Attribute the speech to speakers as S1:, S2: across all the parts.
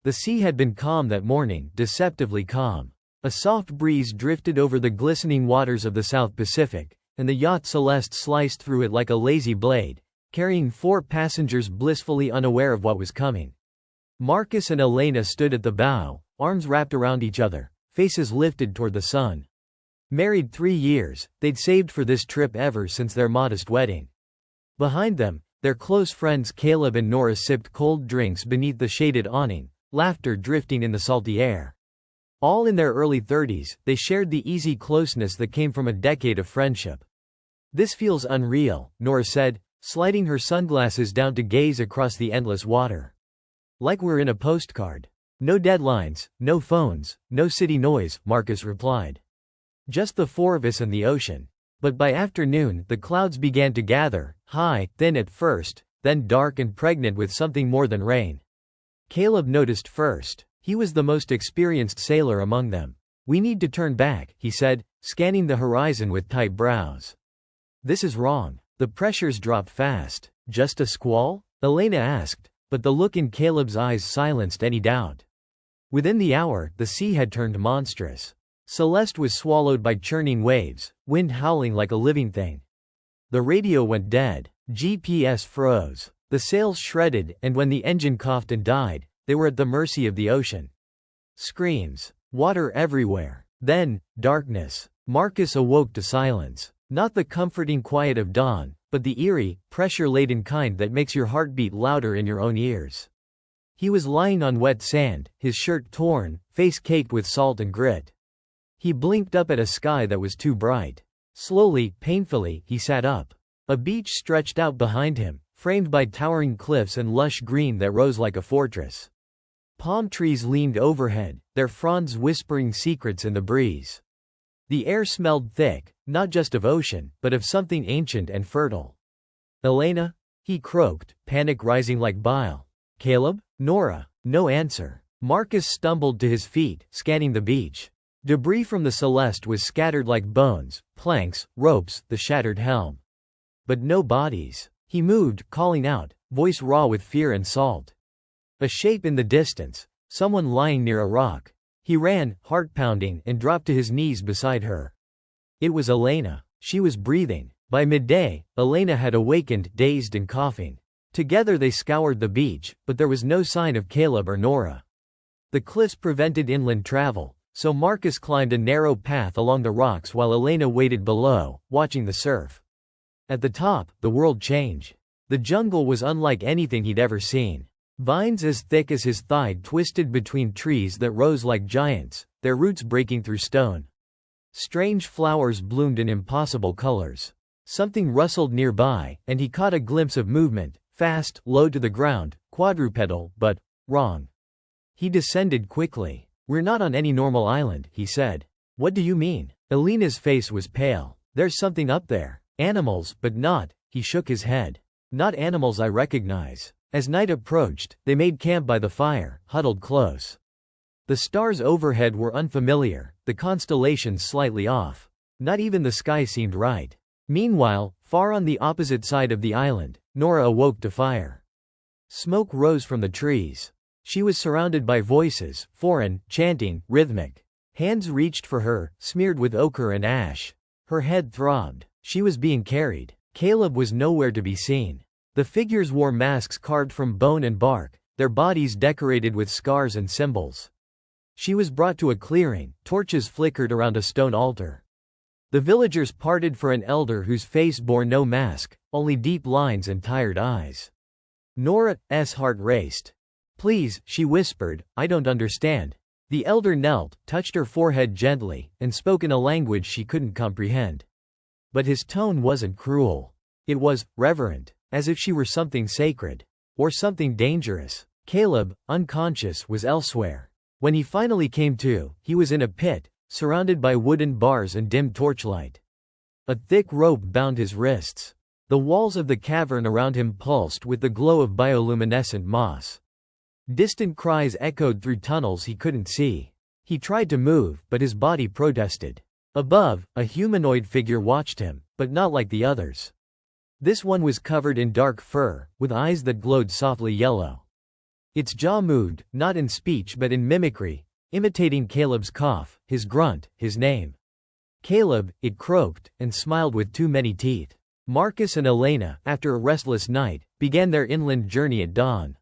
S1: The sea had been calm that morning, deceptively calm. A soft breeze drifted over the glistening waters of the South Pacific, and the yacht Celeste sliced through it like a lazy blade, carrying 4 passengers blissfully unaware of what was coming. Marcus and Elena stood at the bow, arms wrapped around each other, faces lifted toward the sun. Married 3 years, they'd saved for this trip ever since their modest wedding. Behind them, their close friends Caleb and Nora sipped cold drinks beneath the shaded awning, laughter drifting in the salty air. All in their early 30s, they shared the easy closeness that came from a decade of friendship. "This feels unreal," Nora said, sliding her sunglasses down to gaze across the endless water. "Like we're in a postcard. No deadlines, no phones, no city noise," Marcus replied. "Just the 4 of us and the ocean." But by afternoon, the clouds began to gather, high, thin at first, then dark and pregnant with something more than rain. Caleb noticed first. He was the most experienced sailor among them. "We need to turn back," he said, scanning the horizon with tight brows. "This is wrong." The pressures dropped fast. "Just a squall?" Elena asked, but the look in Caleb's eyes silenced any doubt. Within the hour, the sea had turned monstrous. Celeste was swallowed by churning waves, wind howling like a living thing. The radio went dead. GPS froze. The sails shredded, and when the engine coughed and died, they were at the mercy of the ocean. Screams. Water everywhere. Then, darkness. Marcus awoke to silence. Not the comforting quiet of dawn, but the eerie, pressure-laden kind that makes your heart beat louder in your own ears. He was lying on wet sand, his shirt torn, face caked with salt and grit. He blinked up at a sky that was too bright. Slowly, painfully, he sat up. A beach stretched out behind him, framed by towering cliffs and lush green that rose like a fortress. Palm trees leaned overhead, their fronds whispering secrets in the breeze. The air smelled thick, not just of ocean, but of something ancient and fertile. "Elena?" he croaked, panic rising like bile. "Caleb? Nora?" No answer. Marcus stumbled to his feet, scanning the beach. Debris from the Celeste was scattered like bones, planks, ropes, the shattered helm. But no bodies. He moved, calling out, voice raw with fear and salt. A shape in the distance, someone lying near a rock. He ran, heart pounding, and dropped to his knees beside her. It was Elena. She was breathing. By midday, Elena had awakened, dazed and coughing. Together they scoured the beach, but there was no sign of Caleb or Nora. The cliffs prevented inland travel, so Marcus climbed a narrow path along the rocks while Elena waited below, watching the surf. At the top, the world changed. The jungle was unlike anything he'd ever seen. Vines as thick as his thigh twisted between trees that rose like giants, their roots breaking through stone. Strange flowers bloomed in impossible colors. Something rustled nearby, and he caught a glimpse of movement, fast, low to the ground, quadrupedal, but wrong. He descended quickly. "We're not on any normal island," he said. "What do you mean?" Elena's face was pale. "There's something up there. Animals, but not," he shook his head. "Not animals I recognize." As night approached, they made camp by the fire, huddled close. The stars overhead were unfamiliar, the constellations slightly off. Not even the sky seemed right. Meanwhile, far on the opposite side of the island, Nora awoke to fire. Smoke rose from the trees. She was surrounded by voices, foreign, chanting, rhythmic. Hands reached for her, smeared with ochre and ash. Her head throbbed. She was being carried. Caleb was nowhere to be seen. The figures wore masks carved from bone and bark, their bodies decorated with scars and symbols. She was brought to a clearing, torches flickered around a stone altar. The villagers parted for an elder whose face bore no mask, only deep lines and tired eyes. Nora's heart raced. "Please," she whispered, "I don't understand." The elder knelt, touched her forehead gently, and spoke in a language she couldn't comprehend. But his tone wasn't cruel. It was reverent, as if she were something sacred. Or something dangerous. Caleb, unconscious, was elsewhere. When he finally came to, he was in a pit, surrounded by wooden bars and dim torchlight. A thick rope bound his wrists. The walls of the cavern around him pulsed with the glow of bioluminescent moss. Distant cries echoed through tunnels he couldn't see. He tried to move, but his body protested. Above, a humanoid figure watched him, but not like the others. This one was covered in dark fur, with eyes that glowed softly yellow. Its jaw moved, not in speech but in mimicry, imitating Caleb's cough, his grunt, his name. Caleb, it croaked, and smiled with too many teeth. Marcus and Elena, after a restless night, began their inland journey at dawn.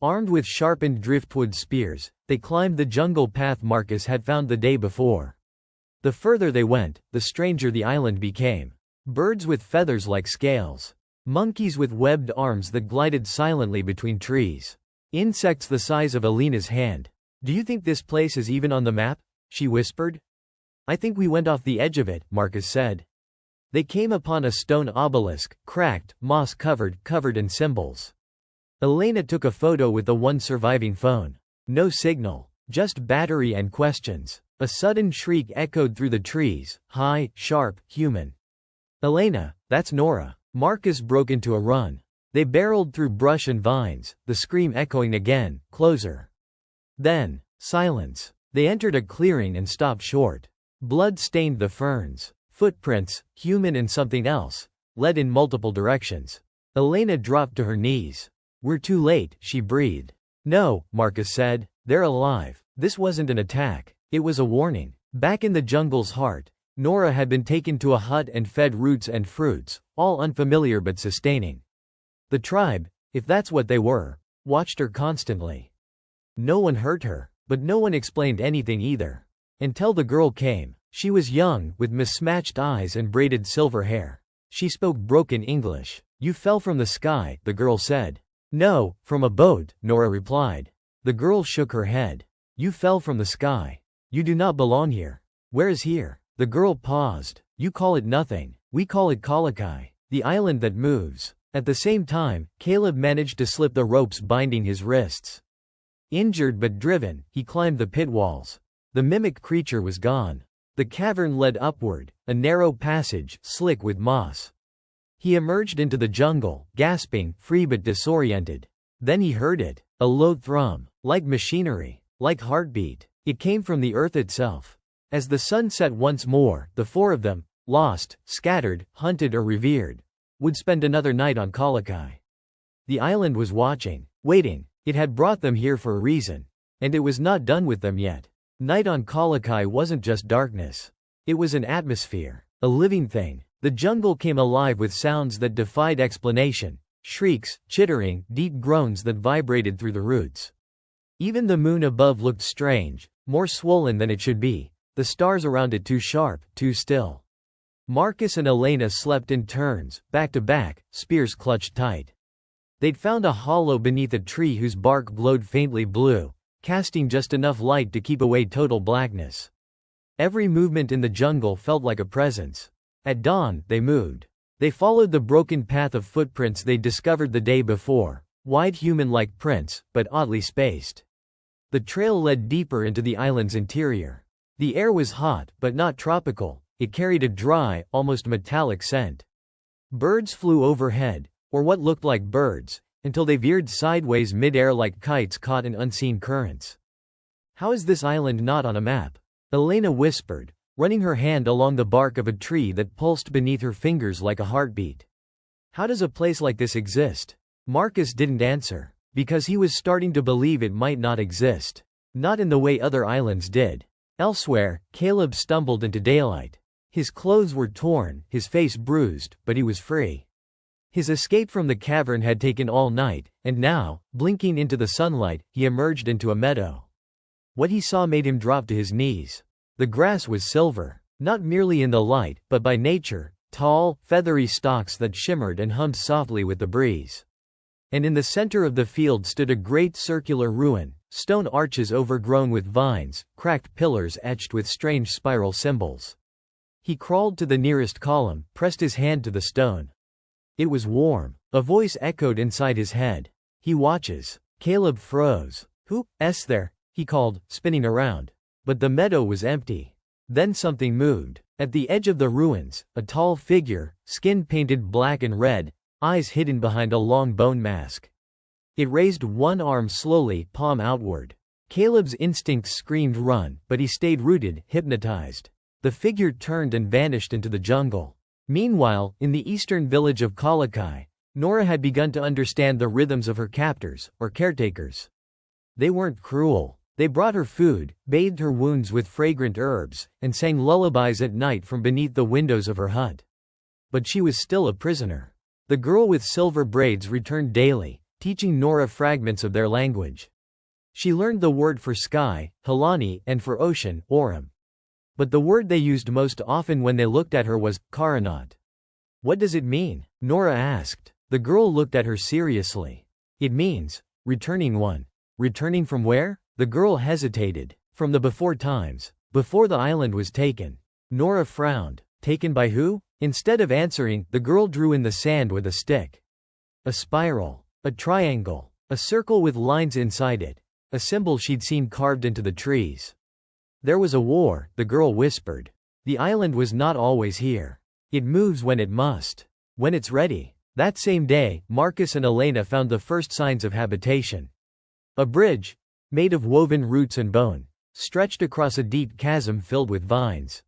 S1: Armed with sharpened driftwood spears, they climbed the jungle path Marcus had found the day before. The further they went, the stranger the island became. Birds with feathers like scales. Monkeys with webbed arms that glided silently between trees. Insects the size of Elena's hand. "Do you think this place is even on the map?" she whispered. "I think we went off the edge of it," Marcus said. They came upon a stone obelisk, cracked, moss-covered, covered in symbols. Elena took a photo with the one surviving phone. No signal. Just battery and questions. A sudden shriek echoed through the trees, high, sharp, human. "Elena, that's Nora." Marcus broke into a run. They barreled through brush and vines, the scream echoing again, closer. Then, silence. They entered a clearing and stopped short. Blood stained the ferns. Footprints, human and something else, led in multiple directions. Elena dropped to her knees. "We're too late," she breathed. "No," Marcus said. "They're alive. This wasn't an attack. It was a warning." Back in the jungle's heart, Nora had been taken to a hut and fed roots and fruits, all unfamiliar but sustaining. The tribe, if that's what they were, watched her constantly. No one hurt her, but no one explained anything either. Until the girl came. She was young, with mismatched eyes and braided silver hair. She spoke broken English. "You fell from the sky," the girl said. "No, from a boat," Nora replied. The girl shook her head. "You fell from the sky. You do not belong here." "Where is here?" The girl paused. "You call it nothing. We call it Kalakai, the island that moves." At the same time, Caleb managed to slip the ropes binding his wrists. Injured but driven, he climbed the pit walls. The mimic creature was gone. The cavern led upward, a narrow passage, slick with moss. He emerged into the jungle, gasping, free but disoriented. Then he heard it, a low thrum, like machinery, like heartbeat. It came from the earth itself. As the sun set once more, the four of them, lost, scattered, hunted or revered, would spend another night on Kalakai. The island was watching, waiting. It had brought them here for a reason. And it was not done with them yet. Night on Kalakai wasn't just darkness. It was an atmosphere, a living thing. The jungle came alive with sounds that defied explanation, shrieks, chittering, deep groans that vibrated through the roots. Even the moon above looked strange, more swollen than it should be, the stars around it too sharp, too still. Marcus and Elena slept in turns, back to back, spears clutched tight. They'd found a hollow beneath a tree whose bark glowed faintly blue, casting just enough light to keep away total blackness. Every movement in the jungle felt like a presence. At dawn, they moved. They followed the broken path of footprints they'd discovered the day before, wide human-like prints, but oddly spaced. The trail led deeper into the island's interior. The air was hot, but not tropical. It carried a dry, almost metallic scent. Birds flew overhead, or what looked like birds, until they veered sideways mid-air like kites caught in unseen currents. "How is this island not on a map?" Elena whispered, running her hand along the bark of a tree that pulsed beneath her fingers like a heartbeat. "How does a place like this exist?" Marcus didn't answer, because he was starting to believe it might not exist. Not in the way other islands did. Elsewhere, Caleb stumbled into daylight. His clothes were torn, his face bruised, but he was free. His escape from the cavern had taken all night, and now, blinking into the sunlight, he emerged into a meadow. What he saw made him drop to his knees. The grass was silver, not merely in the light, but by nature, tall, feathery stalks that shimmered and hummed softly with the breeze. And in the center of the field stood a great circular ruin, stone arches overgrown with vines, cracked pillars etched with strange spiral symbols. He crawled to the nearest column, pressed his hand to the stone. It was warm. A voice echoed inside his head. "He watches." Caleb froze. "Who's there?" he called, spinning around. But the meadow was empty. Then something moved. At the edge of the ruins, a tall figure, skin painted black and red, eyes hidden behind a long bone mask. It raised one arm slowly, palm outward. Caleb's instincts screamed run, but he stayed rooted, hypnotized. The figure turned and vanished into the jungle. Meanwhile, in the eastern village of Kalakai, Nora had begun to understand the rhythms of her captors, or caretakers. They weren't cruel. They brought her food, bathed her wounds with fragrant herbs, and sang lullabies at night from beneath the windows of her hut. But she was still a prisoner. The girl with silver braids returned daily, teaching Nora fragments of their language. She learned the word for sky, Halani, and for ocean, Oram. But the word they used most often when they looked at her was Karanat. What does it mean? Nora asked. The girl looked at her seriously. It means, returning one. Returning from where? The girl hesitated. From the before times. Before the island was taken. Nora frowned. Taken by who? Instead of answering, the girl drew in the sand with a stick. A spiral. A triangle. A circle with lines inside it. A symbol she'd seen carved into the trees. There was a war, the girl whispered. The island was not always here. It moves when it must. When it's ready. That same day, Marcus and Elena found the first signs of habitation. A bridge, made of woven roots and bone, stretched across a deep chasm filled with vines.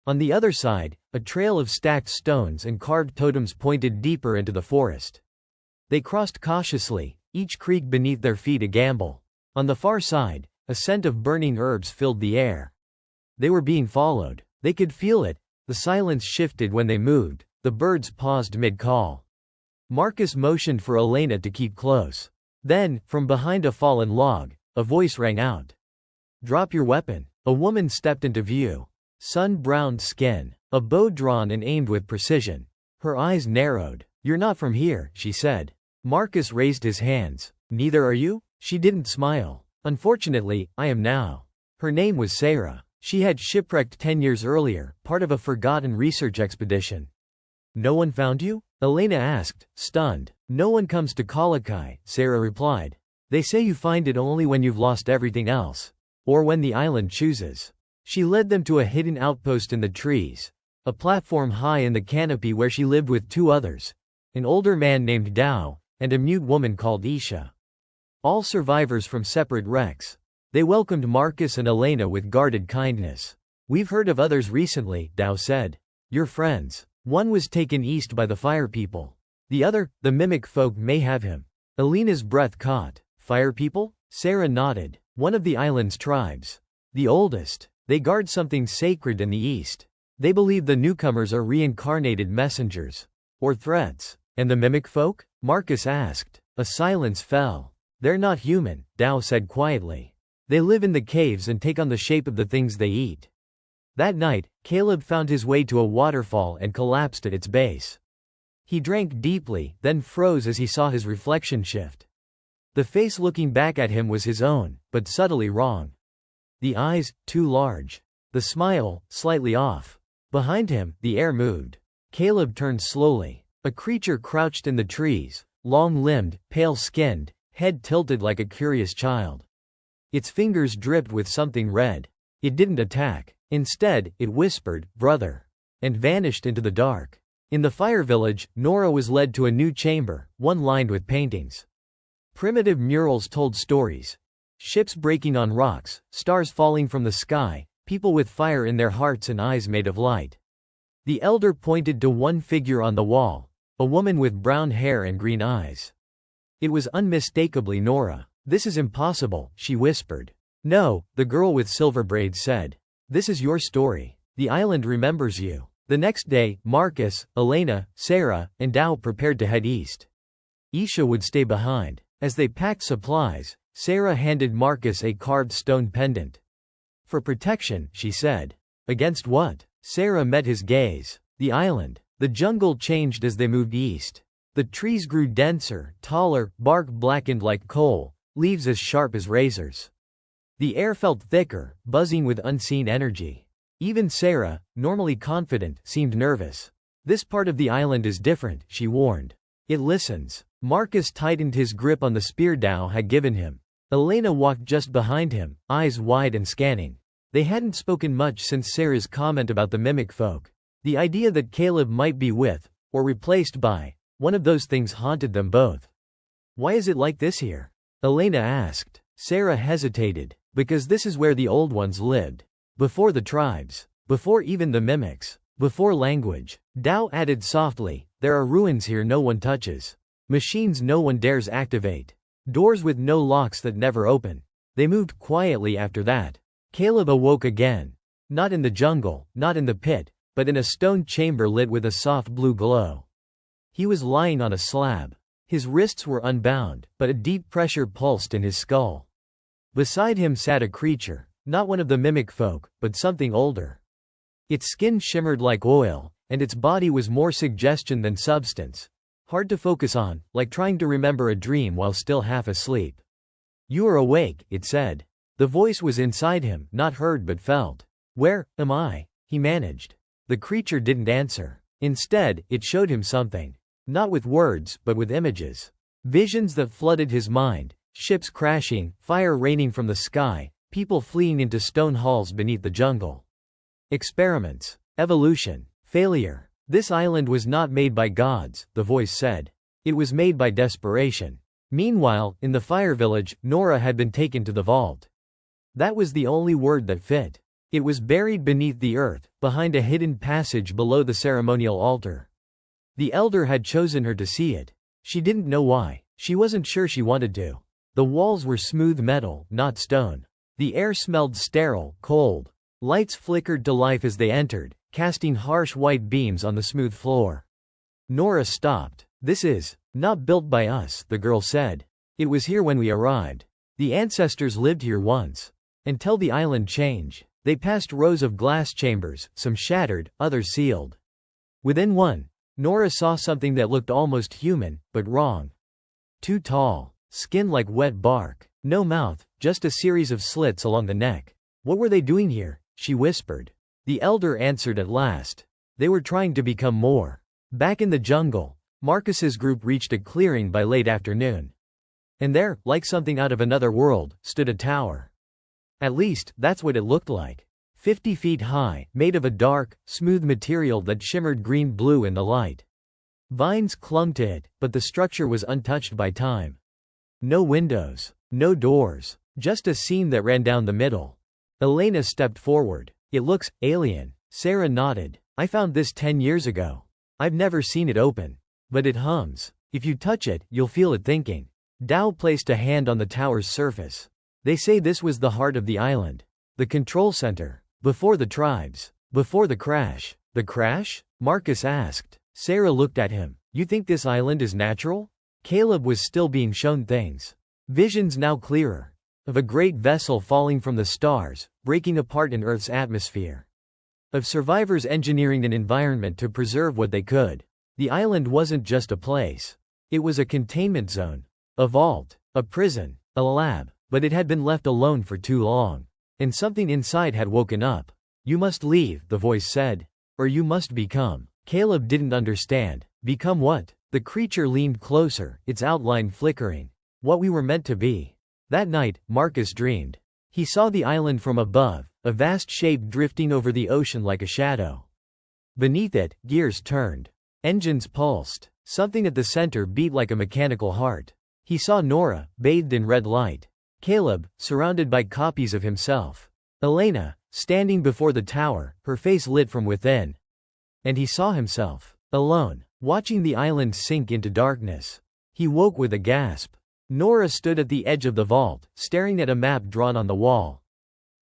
S1: On the other side, a trail of stacked stones and carved totems pointed deeper into the forest. They crossed cautiously, each creak beneath their feet a gamble. On the far side, a scent of burning herbs filled the air. They were being followed. They could feel it. The silence shifted when they moved. The birds paused mid-call. Marcus motioned for Elena to keep close. Then, from behind a fallen log, a voice rang out. Drop your weapon. A woman stepped into view. Sun-browned skin, a bow drawn and aimed with precision. Her eyes narrowed. You're not from here, she said. Marcus raised his hands. Neither are you? She didn't smile. Unfortunately, I am now. Her name was Sarah. She had shipwrecked 10 years earlier, part of a forgotten research expedition. No one found you? Elena asked, stunned. No one comes to Kalakai, Sarah replied. They say you find it only when you've lost everything else. Or when the island chooses. She led them to a hidden outpost in the trees. A platform high in the canopy where she lived with 2 others. An older man named Dao, and a mute woman called Isha. All survivors from separate wrecks. They welcomed Marcus and Elena with guarded kindness. We've heard of others recently, Dao said. Your friends. One was taken east by the fire people. The other, the mimic folk, may have him. Elena's breath caught. Fire people? Sarah nodded. One of the island's tribes. The oldest. They guard something sacred in the east. They believe the newcomers are reincarnated messengers. Or threats. And the mimic folk? Marcus asked. A silence fell. They're not human, Dao said quietly. They live in the caves and take on the shape of the things they eat. That night, Caleb found his way to a waterfall and collapsed at its base. He drank deeply, then froze as he saw his reflection shift. The face looking back at him was his own, but subtly wrong. The eyes, too large. The smile, slightly off. Behind him, the air moved. Caleb turned slowly. A creature crouched in the trees, long-limbed, pale-skinned, head tilted like a curious child. Its fingers dripped with something red. It didn't attack. Instead, it whispered, "Brother," and vanished into the dark. In the fire village, Nora was led to a new chamber, one lined with paintings. Primitive murals told stories. Ships breaking on rocks, stars falling from the sky, people with fire in their hearts and eyes made of light. The elder pointed to one figure on the wall, a woman with brown hair and green eyes. It was unmistakably Nora. This is impossible, she whispered. No, the girl with silver braids said. This is your story. The island remembers you. The next day, Marcus, Elena, Sarah, and Dao prepared to head east. Isha would stay behind. As they packed supplies, Sarah handed Marcus a carved stone pendant. For protection, she said. Against what? Sarah met his gaze. The island. The jungle changed as they moved east. The trees grew denser, taller, bark blackened like coal, leaves as sharp as razors. The air felt thicker, buzzing with unseen energy. Even Sarah, normally confident, seemed nervous. This part of the island is different, she warned. It listens. Marcus tightened his grip on the spear Dao had given him. Elena walked just behind him, eyes wide and scanning. They hadn't spoken much since Sarah's comment about the mimic folk. The idea that Caleb might be with, or replaced by, one of those things haunted them both. Why is it like this here? Elena asked. Sarah hesitated. Because this is where the old ones lived. Before the tribes. Before even the mimics. Before language. Dao added softly, there are ruins here no one touches. Machines no one dares activate. Doors with no locks that never open. They moved quietly after that. Caleb awoke again. Not in the jungle, not in the pit, but in a stone chamber lit with a soft blue glow. He was lying on a slab. His wrists were unbound, but a deep pressure pulsed in his skull. Beside him sat a creature, not one of the mimic folk, but something older. Its skin shimmered like oil, and its body was more suggestion than substance. Hard to focus on, like trying to remember a dream while still half asleep. "You are awake," it said. The voice was inside him, not heard but felt. "Where am I?" he managed. The creature didn't answer. Instead, it showed him something. Not with words, but with images. Visions that flooded his mind. Ships crashing, fire raining from the sky, people fleeing into stone halls beneath the jungle. Experiments. Evolution. Failure. This island was not made by gods, the voice said. It was made by desperation. Meanwhile, in the fire village, Nora had been taken to the vault. That was the only word that fit. It was buried beneath the earth, behind a hidden passage below the ceremonial altar. The elder had chosen her to see it. She didn't know why. She wasn't sure she wanted to. The walls were smooth metal, not stone. The air smelled sterile, cold. Lights flickered to life as they entered, casting harsh white beams on the smooth floor. Nora stopped. "This is not built by us," the girl said. "It was here when we arrived. The ancestors lived here once. Until the island changed. They passed rows of glass chambers, some shattered, others sealed. Within one, Nora saw something that looked almost human, but wrong. Too tall, skin like wet bark, no mouth, just a series of slits along the neck. What were they doing here? She whispered. The elder answered at last. They were trying to become more. Back in the jungle, Marcus's group reached a clearing by late afternoon. And there, like something out of another world, stood a tower. At least, that's what it looked like. 50 feet high, made of a dark, smooth material that shimmered green-blue in the light. Vines clung to it, but the structure was untouched by time. No windows, no doors, just a seam that ran down the middle. Elena stepped forward. "It looks alien." Sarah nodded. "I found this 10 years ago. I've never seen it open. But it hums. If you touch it, you'll feel it thinking." Dao placed a hand on the tower's surface. "They say this was the heart of the island. The control center. Before the tribes. Before the crash." "The crash?" Marcus asked. Sarah looked at him. "You think this island is natural?" Caleb was still being shown things. Visions now clearer. Of a great vessel falling from the stars, breaking apart in Earth's atmosphere. Of survivors engineering an environment to preserve what they could. The island wasn't just a place. It was a containment zone. A vault. A prison. A lab. But it had been left alone for too long. And something inside had woken up. "You must leave," the voice said. "Or you must become." Caleb didn't understand. Become what? The creature leaned closer, its outline flickering. What we were meant to be. That night, Marcus dreamed. He saw the island from above, a vast shape drifting over the ocean like a shadow. Beneath it, gears turned. Engines pulsed. Something at the center beat like a mechanical heart. He saw Nora, bathed in red light. Caleb, surrounded by copies of himself. Elena, standing before the tower, her face lit from within. And he saw himself, alone, watching the island sink into darkness. He woke with a gasp. Nora stood at the edge of the vault, staring at a map drawn on the wall.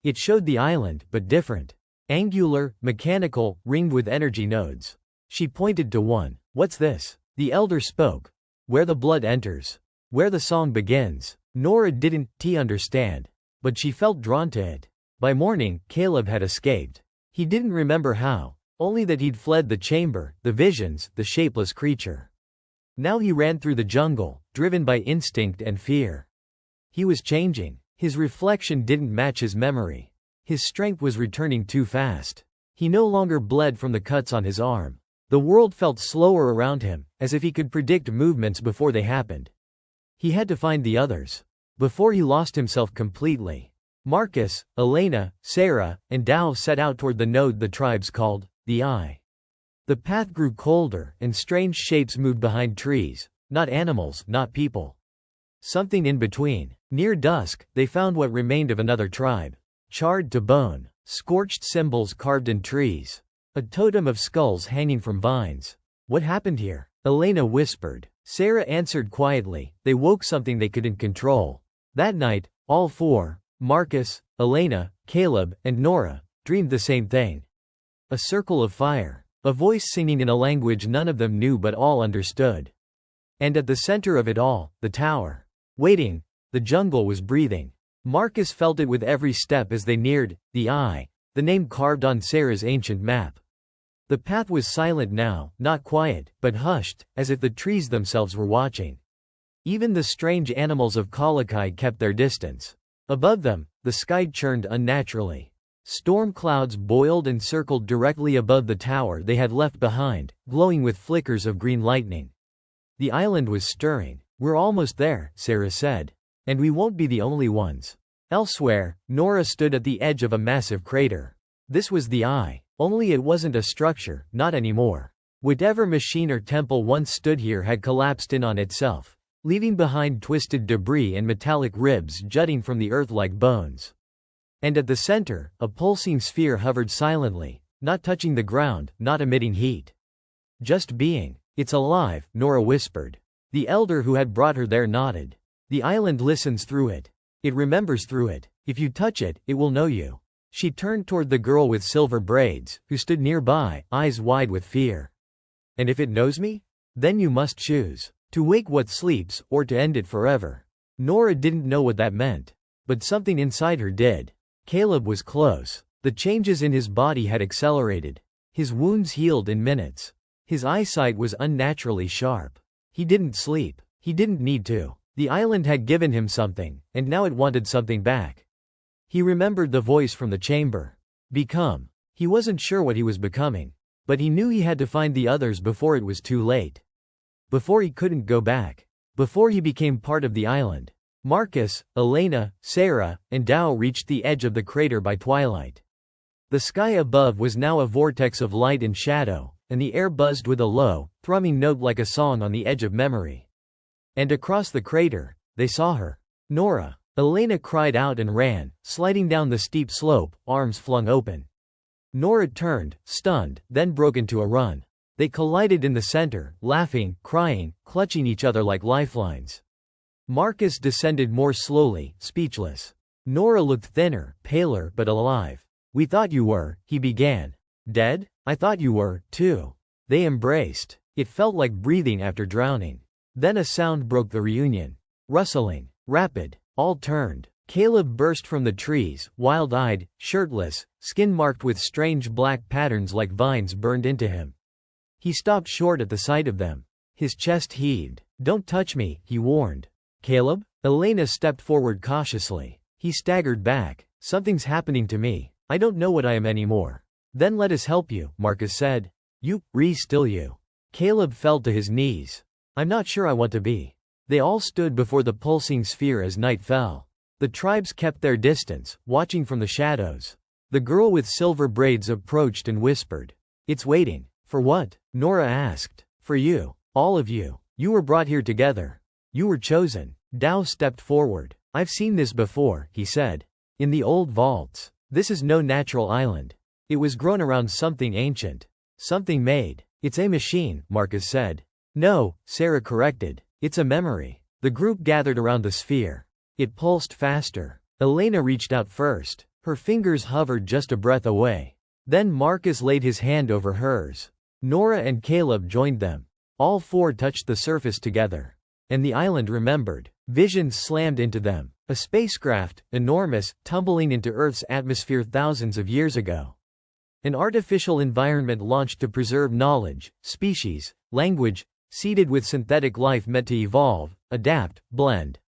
S1: It showed the island, but different. Angular, mechanical, ringed with energy nodes. She pointed to one. "What's this?" The elder spoke. "Where the blood enters. Where the song begins." Nora didn't understand. But she felt drawn to it. By morning, Caleb had escaped. He didn't remember how, only that he'd fled the chamber, the visions, the shapeless creature. Now he ran through the jungle, driven by instinct and fear. He was changing. His reflection didn't match his memory. His strength was returning too fast. He no longer bled from the cuts on his arm. The world felt slower around him, as if he could predict movements before they happened. He had to find the others. Before he lost himself completely. Marcus, Elena, Sarah, and Dao set out toward the node the tribes called the Eye. The path grew colder, and strange shapes moved behind trees. Not animals, not people. Something in between. Near dusk, they found what remained of another tribe. Charred to bone. Scorched symbols carved in trees. A totem of skulls hanging from vines. "What happened here?" Elena whispered. Sarah answered quietly. "They woke something they couldn't control." That night, all four, Marcus, Elena, Caleb, and Nora dreamed the same thing. A circle of fire. A voice singing in a language none of them knew but all understood. And at the center of it all, the tower. Waiting. The jungle was breathing. Marcus felt it with every step as they neared the eye, the name carved on Sarah's ancient map. The path was silent now, not quiet, but hushed, as if the trees themselves were watching. Even the strange animals of Kalakai kept their distance. Above them, the sky churned unnaturally. Storm clouds boiled and circled directly above the tower they had left behind, glowing with flickers of green lightning. The island was stirring. "We're almost there," Sarah said. "And we won't be the only ones." Elsewhere, Nora stood at the edge of a massive crater. This was the eye. Only it wasn't a structure, not anymore. Whatever machine or temple once stood here had collapsed in on itself, leaving behind twisted debris and metallic ribs jutting from the earth like bones. And at the center, a pulsing sphere hovered silently, not touching the ground, not emitting heat. Just being. "It's alive," Nora whispered. The elder who had brought her there nodded. "The island listens through it. It remembers through it. If you touch it, it will know you." She turned toward the girl with silver braids, who stood nearby, eyes wide with fear. "And if it knows me? Then you must choose. To wake what sleeps, or to end it forever." Nora didn't know what that meant. But something inside her did. Caleb was close. The changes in his body had accelerated. His wounds healed in minutes. His eyesight was unnaturally sharp. He didn't sleep. He didn't need to. The island had given him something, and now it wanted something back. He remembered the voice from the chamber. Become. He wasn't sure what he was becoming. But he knew he had to find the others before it was too late. Before he couldn't go back. Before he became part of the island. Marcus, Elena, Sarah, and Dao reached the edge of the crater by twilight. The sky above was now a vortex of light and shadow, and the air buzzed with a low, thrumming note like a song on the edge of memory. And across the crater, they saw her. Nora. Elena cried out and ran, sliding down the steep slope, arms flung open. Nora turned, stunned, then broke into a run. They collided in the center, laughing, crying, clutching each other like lifelines. Marcus descended more slowly, speechless. Nora looked thinner, paler, but alive. "We thought you were," he began. "Dead? I thought you were, too." They embraced. It felt like breathing after drowning. Then a sound broke the reunion. Rustling. Rapid. All turned. Caleb burst from the trees, wild-eyed, shirtless, skin marked with strange black patterns like vines burned into him. He stopped short at the sight of them. His chest heaved. "Don't touch me," he warned. "Caleb?" Elena stepped forward cautiously. He staggered back. "Something's happening to me. I don't know what I am anymore." "Then let us help you," Marcus said. "You, still you." Caleb fell to his knees. "I'm not sure I want to be." They all stood before the pulsing sphere as night fell. The tribes kept their distance, watching from the shadows. The girl with silver braids approached and whispered. "It's waiting." "For what?" Nora asked. "For you. All of you. You were brought here together. You were chosen." Dao stepped forward. "I've seen this before," he said. "In the old vaults. This is no natural island. It was grown around something ancient. Something made." "It's a machine," Marcus said. "No," Sarah corrected. "It's a memory." The group gathered around the sphere. It pulsed faster. Elena reached out first. Her fingers hovered just a breath away. Then Marcus laid his hand over hers. Nora and Caleb joined them. All four touched the surface together. And the island remembered. Visions slammed into them. A spacecraft, enormous, tumbling into Earth's atmosphere thousands of years ago. An artificial environment launched to preserve knowledge, species, language, seeded with synthetic life meant to evolve, adapt, blend.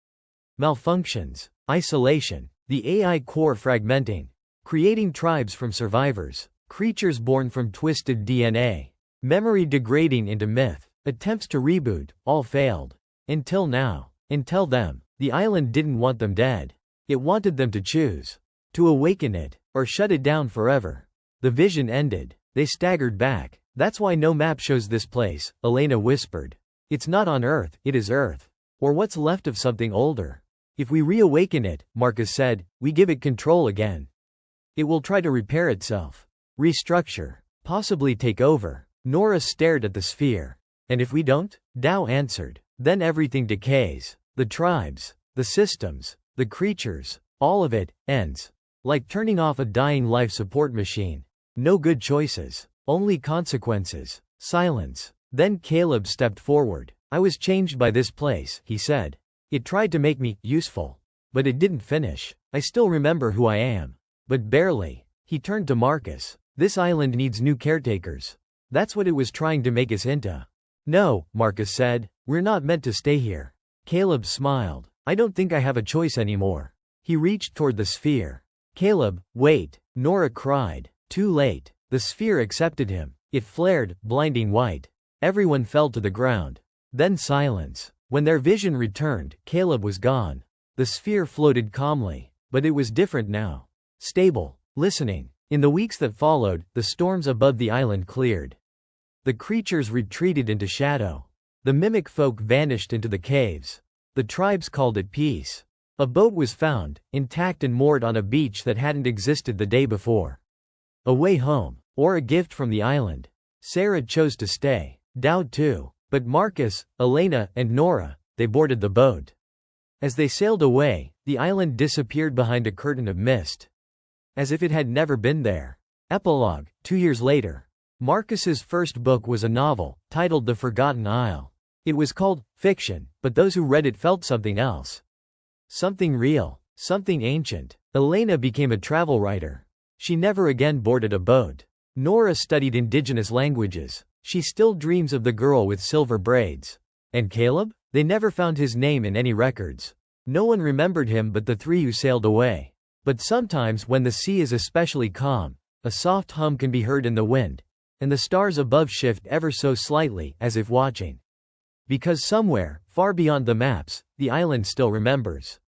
S1: Malfunctions. Isolation. The AI core fragmenting. Creating tribes from survivors. Creatures born from twisted DNA. Memory degrading into myth. Attempts to reboot, all failed. Until now. Until them. The island didn't want them dead. It wanted them to choose. To awaken it, or shut it down forever. The vision ended. They staggered back. "That's why no map shows this place," Elena whispered. "It's not on Earth, it is Earth. Or what's left of something older. If we reawaken it," Marcus said, "we give it control again. It will try to repair itself. Restructure. Possibly take over." Nora stared at the sphere. "And if we don't?" Dao answered. "Then everything decays. The tribes. The systems. The creatures. All of it ends. Like turning off a dying life support machine. No good choices. Only consequences. Silence. Then Caleb stepped forward. I was changed by this place, he said. It tried to make me useful. But it didn't finish. I still remember who I am. But barely. He turned to Marcus. This island needs new caretakers. That's what it was trying to make us into. No, Marcus said. We're not meant to stay here. Caleb smiled. I don't think I have a choice anymore. He reached toward the sphere. Caleb, wait. Nora cried. Too late. The sphere accepted him. It flared, blinding white. Everyone fell to the ground. Then silence. When their vision returned, Caleb was gone. The sphere floated calmly. But it was different now. Stable. Listening. In the weeks that followed, the storms above the island cleared. The creatures retreated into shadow. The mimic folk vanished into the caves. The tribes called it peace. A boat was found, intact and moored on a beach that hadn't existed the day before. A way home. Or a gift from the island. Sarah chose to stay. Dowd too. But Marcus, Elena, and Nora, they boarded the boat. As they sailed away, the island disappeared behind a curtain of mist. As if it had never been there. Epilogue. 2 years later. Marcus's first book was a novel, titled The Forgotten Isle. It was called fiction, but those who read it felt something else. Something real. Something ancient. Elena became a travel writer. She never again boarded a boat. Nora studied indigenous languages. She still dreams of the girl with silver braids. And Caleb? They never found his name in any records. No one remembered him but the three who sailed away. But sometimes when the sea is especially calm, a soft hum can be heard in the wind, and the stars above shift ever so slightly, as if watching. Because somewhere, far beyond the maps, the island still remembers.